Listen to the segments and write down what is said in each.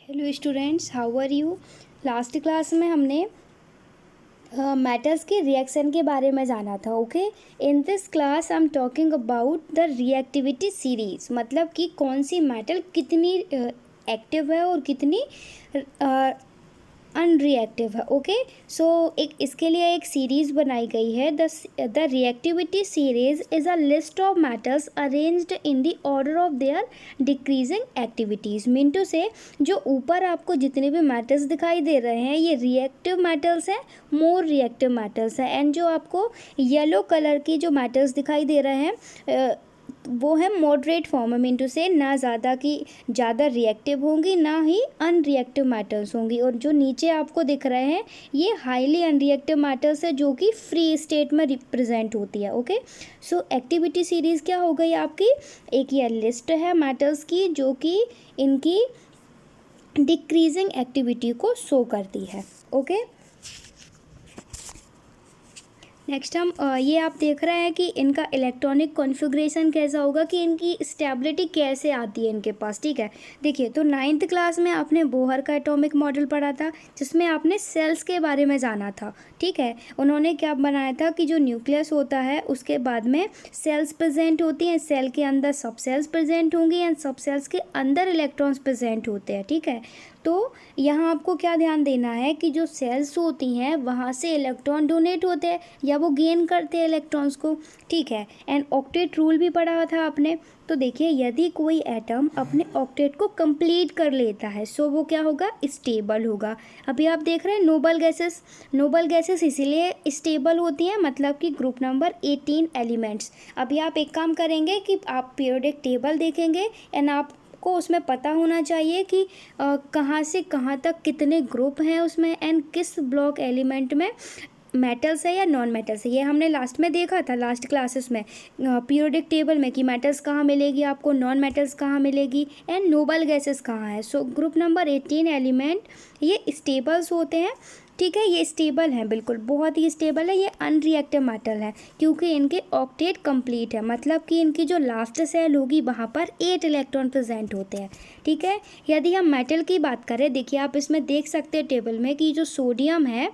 Hello students, how are you. Last class में हमने metals के रिएक्शन के बारे में जाना था। Okay, in this class I am talking about the reactivity series, मतलब कि कौन सी मेटल कितनी एक्टिव है और कितनी अनरिएक्टिव है। ओके, सो एक इसके लिए एक सीरीज़ बनाई गई है। The reactivity series is a list of metals arranged in the order of their decreasing activities. Mean to say जो ऊपर आपको जितने भी मेटल्स दिखाई दे रहे हैं ये रिएक्टिव मेटल्स हैं, मोर रिएक्टिव मेटल्स हैं। एंड जो आपको येलो कलर की जो मेटल्स दिखाई दे रहे हैं वो है मॉडरेट फॉर्म। मीन टू से ना ज़्यादा की ज़्यादा रिएक्टिव होंगी, ना ही अनरिएक्टिव मेटल्स होंगी। और जो नीचे आपको दिख रहे हैं ये हाईली अनरिएक्टिव मेटल्स है जो कि फ्री स्टेट में रिप्रेजेंट होती है। ओके, सो एक्टिविटी सीरीज़ क्या हो गई आपकी, एक ये लिस्ट है मेटल्स की जो कि इनकी डिक्रीजिंग एक्टिविटी को शो करती है। ओके, नेक्स्ट हम ये आप देख रहे हैं कि इनका इलेक्ट्रॉनिक कॉन्फ़िगरेशन कैसा होगा, कि इनकी स्टेबिलिटी कैसे आती है इनके पास। ठीक है, देखिए तो 9th क्लास में आपने बोहर का एटॉमिक मॉडल पढ़ा था जिसमें आपने सेल्स के बारे में जाना था। ठीक है, उन्होंने क्या बनाया था कि जो न्यूक्लियस होता है उसके बाद में सेल्स प्रेजेंट होती हैं, सेल के अंदर सब सेल्स प्रेजेंट होंगी एंड सब सेल्स के अंदर इलेक्ट्रॉन्स प्रेजेंट होते हैं। ठीक है, तो यहाँ आपको क्या ध्यान देना है कि जो सेल्स होती हैं वहाँ से इलेक्ट्रॉन डोनेट होते हैं या वो गेन करते हैं इलेक्ट्रॉन्स को। ठीक है, एंड ऑक्टेट रूल भी पढ़ा था आपने। तो देखिए यदि कोई एटम अपने ऑक्टेट को कंप्लीट कर लेता है सो वो क्या होगा, स्टेबल होगा। अभी आप देख रहे हैं नोबल गैसेस इसीलिए स्टेबल होती हैं, मतलब कि ग्रुप नंबर 18 एलिमेंट्स। अभी आप एक काम करेंगे कि आप पीरियोडिक टेबल देखेंगे एंड आप को उसमें पता होना चाहिए कि कहाँ से कहाँ तक कितने ग्रुप हैं उसमें एंड किस ब्लॉक एलिमेंट में मेटल्स है या नॉन मेटल्स है। ये हमने लास्ट में देखा था, लास्ट क्लासेस में पीरियोडिक टेबल में कि मेटल्स कहाँ मिलेगी आपको, नॉन मेटल्स कहाँ मिलेगी एंड नोबल गैसेस कहाँ है। सो ग्रुप नंबर 18 एलिमेंट ये स्टेबल्स होते हैं। ठीक है, ये स्टेबल हैं, बिल्कुल बहुत ही स्टेबल है। ये अनरिएक्टिव मेटल है क्योंकि इनके ऑक्टेट कंप्लीट है, मतलब कि इनकी जो लास्ट सेल होगी वहाँ पर 8 इलेक्ट्रॉन प्रेजेंट होते हैं। ठीक है, यदि हम मेटल की बात करें, देखिए आप इसमें देख सकते हैं टेबल में कि जो सोडियम है,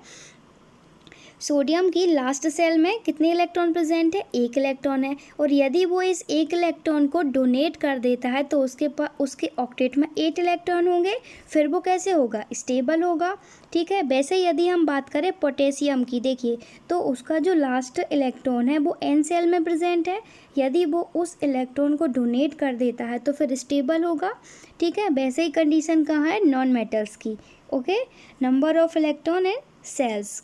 सोडियम की लास्ट सेल में कितने इलेक्ट्रॉन प्रेजेंट है, 1 इलेक्ट्रॉन है। और यदि वो इस 1 इलेक्ट्रॉन को डोनेट कर देता है तो उसके ऑक्टेट में 8 इलेक्ट्रॉन होंगे, फिर वो कैसे होगा, स्टेबल होगा। ठीक है, वैसे यदि हम बात करें पोटेशियम की, देखिए तो उसका जो लास्ट इलेक्ट्रॉन है वो एन सेल में प्रेजेंट है। यदि वो उस इलेक्ट्रॉन को डोनेट कर देता है तो फिर स्टेबल होगा। ठीक है, वैसे ही कंडीशन कहाँ है, नॉन मेटल्स की। Okay, number of electron in shells,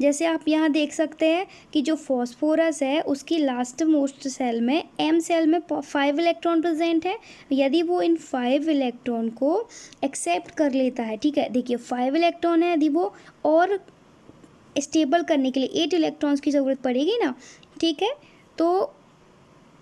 जैसे आप यहाँ देख सकते हैं कि जो फॉस्फोरस है उसकी लास्ट मोस्ट सेल में एम सेल में 5 इलेक्ट्रॉन प्रेजेंट है। यदि वो इन 5 इलेक्ट्रॉन को एक्सेप्ट कर लेता है, ठीक है, देखिए 5 इलेक्ट्रॉन है, यदि वो और स्टेबल करने के लिए 8 इलेक्ट्रॉन्स की ज़रूरत पड़ेगी ना। ठीक है, तो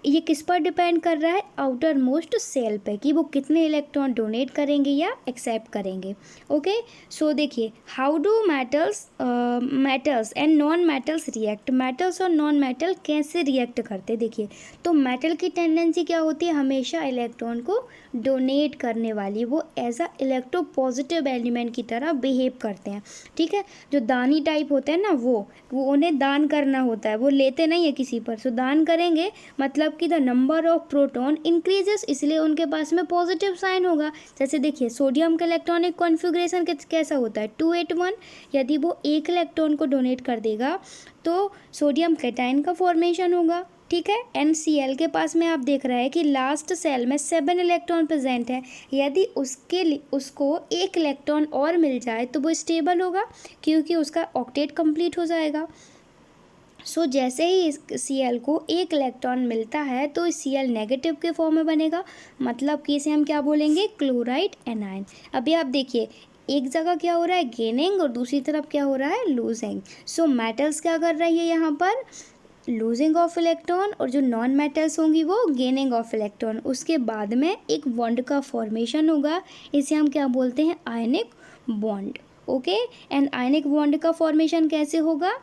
ये किस पर डिपेंड कर रहा है, आउटर मोस्ट सेल पे, कि वो कितने इलेक्ट्रॉन डोनेट करेंगे या एक्सेप्ट करेंगे। ओके, सो देखिए how do metals and non metals react, metals और नॉन मेटल कैसे रिएक्ट करते, देखिए तो मेटल की टेंडेंसी क्या होती है, हमेशा इलेक्ट्रॉन को डोनेट करने वाली, वो as a electro positive element की तरह बिहेव करते हैं। ठीक है, जो दानी टाइप होते हैं ना वो उन्हें दान करना होता है, वो लेते नहीं है किसी पर, सो दान करेंगे मतलब कि the number of proton increases, इसलिए उनके पास में पॉजिटिव साइन होगा। जैसे देखिए सोडियम का इलेक्ट्रॉनिक कॉन्फ़िगरेशन कैसा होता है, 281। यदि वो 1 इलेक्ट्रॉन को डोनेट कर देगा तो सोडियम कैटायन का फॉर्मेशन होगा। ठीक है, NCl के पास में आप देख रहे हैं कि लास्ट सेल में 7 इलेक्ट्रॉन प्रेजेंट है। यदि उसको 1 इलेक्ट्रॉन और मिल जाए तो वो स्टेबल होगा क्योंकि उसका ऑक्टेट कंप्लीट हो जाएगा। सो जैसे ही इस Cl को 1 इलेक्ट्रॉन मिलता है तो Cl नेगेटिव के फॉर्म में बनेगा, मतलब कि इसे हम क्या बोलेंगे, क्लोराइड एनायन। अभी आप देखिए एक जगह क्या हो रहा है, गेनिंग, और दूसरी तरफ क्या हो रहा है, लूजिंग। सो मेटल्स क्या कर रही है यहाँ पर, लूजिंग ऑफ इलेक्ट्रॉन, और जो नॉन मेटल्स होंगी वो गेनिंग ऑफ इलेक्ट्रॉन। उसके बाद में एक बॉन्ड का फॉर्मेशन होगा, इसे हम क्या बोलते हैं, ionic bond. Okay, and ionic bond का फॉर्मेशन कैसे होगा,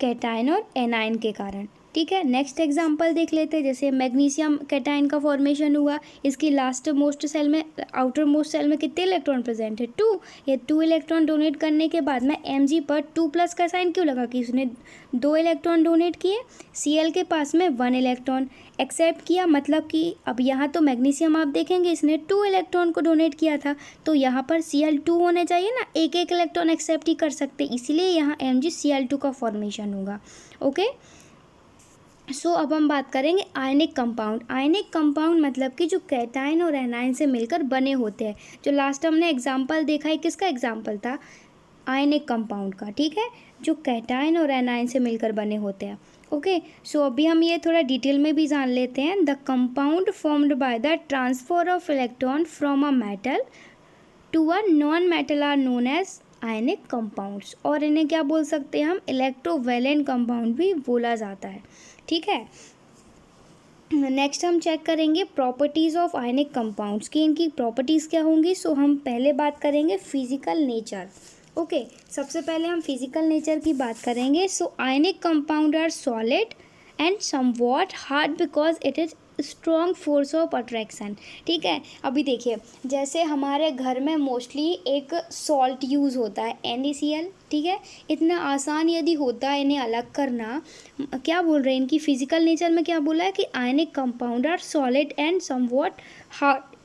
कैटायन और एनायन के कारण। ठीक है। नेक्स्ट एग्जांपल देख लेते हैं, जैसे मैग्नीशियम कैटायन का फॉर्मेशन हुआ, इसकी लास्ट मोस्ट सेल में, आउटर मोस्ट सेल में कितने इलेक्ट्रॉन प्रेजेंट है, 2। ये 2 इलेक्ट्रॉन डोनेट करने के बाद मैं Mg पर 2+ का साइन क्यों लगा कि उसने 2 इलेक्ट्रॉन डोनेट किए, Cl के पास में 1 इलेक्ट्रॉन एक्सेप्ट किया, मतलब कि अब यहाँ तो मैग्नीशियम आप देखेंगे इसने 2 इलेक्ट्रॉन को डोनेट किया था, तो यहाँ पर Cl2 होने चाहिए ना, एक एक इलेक्ट्रॉन एक्सेप्ट ही कर सकते, इसीलिए यहाँ MgCl2 का फॉर्मेशन होगा। ओके, सो अब हम बात करेंगे आयनिक कंपाउंड। आयनिक कंपाउंड मतलब कि जो कैटायन और एनायन से मिलकर बने होते हैं। जो लास्ट हमने एग्जांपल देखा है, किसका एग्जांपल था, आयनिक कंपाउंड का, ठीक है, जो कैटायन और एनायन से मिलकर बने होते हैं। ओके, सो अभी हम ये थोड़ा डिटेल में भी जान लेते हैं। The compound formed by the transfer of electron from a metal to a non metal are known as ionic compounds, और इन्हें क्या बोल सकते हैं हम, इलेक्ट्रोवैलेंट कंपाउंड भी बोला जाता है। ठीक है, नेक्स्ट हम चेक करेंगे प्रॉपर्टीज़ ऑफ आयनिक कंपाउंड्स की, इनकी प्रॉपर्टीज़ क्या होंगी। सो हम पहले बात करेंगे फिजिकल नेचर। ओके, सबसे पहले हम फिजिकल नेचर की बात करेंगे। So ionic compound are solid and somewhat hard because it is strong force of attraction. ठीक है, अभी देखिए जैसे हमारे घर में मोस्टली एक सॉल्ट यूज़ होता है NaCl, ठीक है, इतना आसान यदि होता है इन्हें अलग करना, क्या बोल रहे हैं, इनकी फिजिकल नेचर में क्या बोला है कि ionic compound are solid and somewhat hard,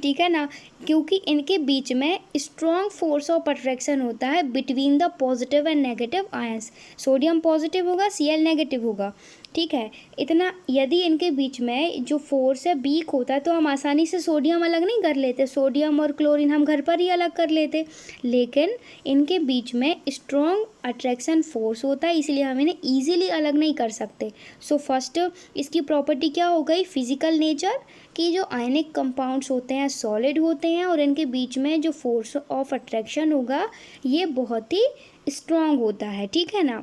ठीक है ना, क्योंकि इनके बीच में स्ट्रॉन्ग फोर्स ऑफ अट्रैक्शन होता है between the positive and negative ions. Sodium positive होगा, Cl नेगेटिव होगा, ठीक है, इतना यदि इनके बीच में जो फोर्स है वीक होता है तो हम आसानी से सोडियम अलग नहीं कर लेते, सोडियम और क्लोरीन हम घर पर ही अलग कर लेते, लेकिन इनके बीच में स्ट्रॉन्ग अट्रैक्शन फोर्स होता है, इसलिए हम इन्हें ईजिली अलग नहीं कर सकते। सो फर्स्ट इसकी प्रॉपर्टी क्या हो गई, फिजिकल नेचर, कि जो आयनिक कंपाउंड्स होते हैं सॉलिड होते हैं और इनके बीच में जो फोर्स ऑफ अट्रैक्शन होगा ये बहुत ही स्ट्रॉन्ग होता है, ठीक है ना।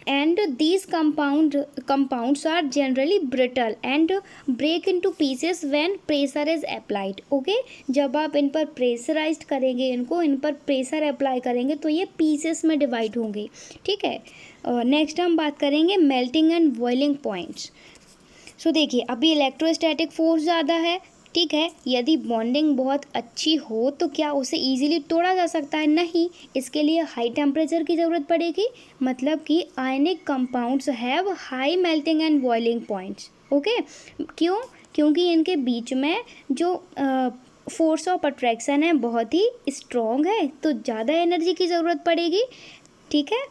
And these compounds are generally brittle and break into pieces when pressure is applied. Okay, जब आप इन पर प्रेशराइज्ड करेंगे, इन पर प्रेशर अप्लाई करेंगे तो ये पीसेस में डिवाइड होंगे, ठीक है। नेक्स्ट हम बात करेंगे मेल्टिंग एंड बॉइलिंग पॉइंट्स। सो देखिए अभी इलेक्ट्रोस्टैटिक फोर्स ज़्यादा है, ठीक है, यदि बॉन्डिंग बहुत अच्छी हो तो क्या उसे इजीली तोड़ा जा सकता है, नहीं, इसके लिए हाई टेम्परेचर की ज़रूरत पड़ेगी, मतलब कि ionic compounds have high melting and boiling points. Okay, क्यों, क्योंकि इनके बीच में जो फोर्स ऑफ अट्रैक्शन है बहुत ही स्ट्रॉन्ग है, तो ज़्यादा एनर्जी की ज़रूरत पड़ेगी, ठीक है।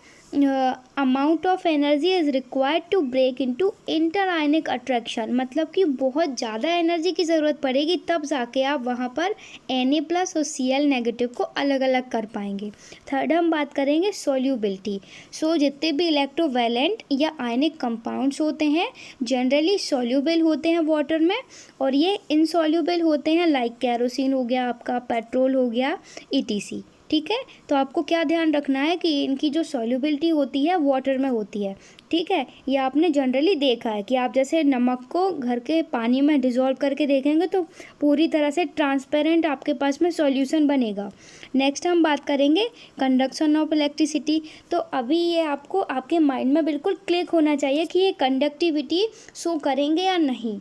Amount of energy is required to break into inter ionic attraction, मतलब कि बहुत ज़्यादा एनर्जी की ज़रूरत पड़ेगी तब जाके आप वहाँ पर Na+ और Cl नेगेटिव को अलग अलग कर पाएंगे। थर्ड हम बात करेंगे सॉल्यूबिलिटी। सो जितने भी इलेक्ट्रोवैलेंट या आयनिक कंपाउंड्स होते हैं जनरली सॉल्यूबल होते हैं वाटर में, और ये इनसॉल्यूबल होते हैं, लाइक कैरोसिन हो गया आपका, पेट्रोल हो गया, ETC, ठीक है। तो आपको क्या ध्यान रखना है कि इनकी जो सॉल्युबिलिटी होती है वाटर में होती है, ठीक है। ये आपने जनरली देखा है कि आप जैसे नमक को घर के पानी में डिज़ोल्व करके देखेंगे तो पूरी तरह से ट्रांसपेरेंट आपके पास में सॉल्यूशन बनेगा। नेक्स्ट हम बात करेंगे कंडक्शन ऑफ इलेक्ट्रिसिटी। तो अभी ये आपको आपके माइंड में बिल्कुल क्लिक होना चाहिए कि ये कंडक्टिविटी शो करेंगे या नहीं।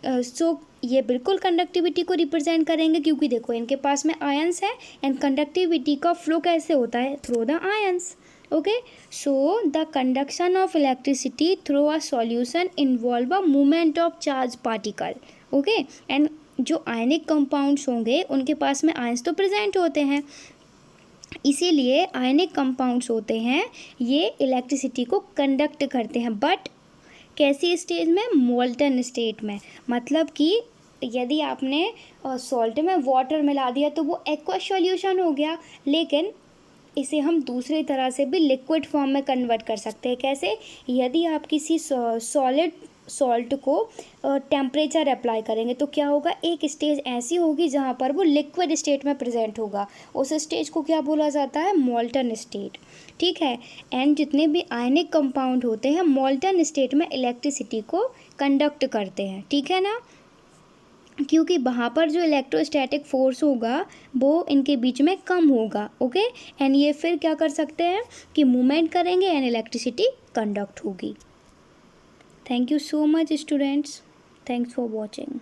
सो ये बिल्कुल कंडक्टिविटी को रिप्रेजेंट करेंगे, क्योंकि देखो इनके पास में आयंस है एंड कंडक्टिविटी का फ्लो कैसे होता है, through the ions. Okay, so the conduction of electricity through a solution involve a movement of charge particle. Okay, and जो आयनिक कंपाउंड्स होंगे उनके पास में आयंस तो प्रेजेंट होते हैं, इसीलिए आयनिक कंपाउंड्स होते हैं ये इलेक्ट्रिसिटी को कंडक्ट करते हैं, बट कैसी स्टेज में, मोल्टन स्टेट में, मतलब कि यदि आपने सॉल्ट में वाटर मिला दिया तो वो एक्वस सॉल्यूशन हो गया, लेकिन इसे हम दूसरी तरह से भी लिक्विड फॉर्म में कन्वर्ट कर सकते हैं। कैसे, यदि आप किसी सॉलिड सॉल्ट को टेम्परेचर अप्लाई करेंगे तो क्या होगा, एक स्टेज ऐसी होगी जहाँ पर वो लिक्विड स्टेट में प्रेजेंट होगा, उस स्टेज को क्या बोला जाता है, मोल्टन स्टेट, ठीक है। एंड जितने भी आयनिक कंपाउंड होते हैं मोल्टन स्टेट में इलेक्ट्रिसिटी को कंडक्ट करते हैं, ठीक है ना, क्योंकि वहाँ पर जो इलेक्ट्रोस्टैटिक फोर्स होगा वो इनके बीच में कम होगा। ओके, एंड ये फिर क्या कर सकते हैं कि मूवमेंट करेंगे एंड इलेक्ट्रिसिटी कंडक्ट होगी। Thank you so much students, thanks for watching.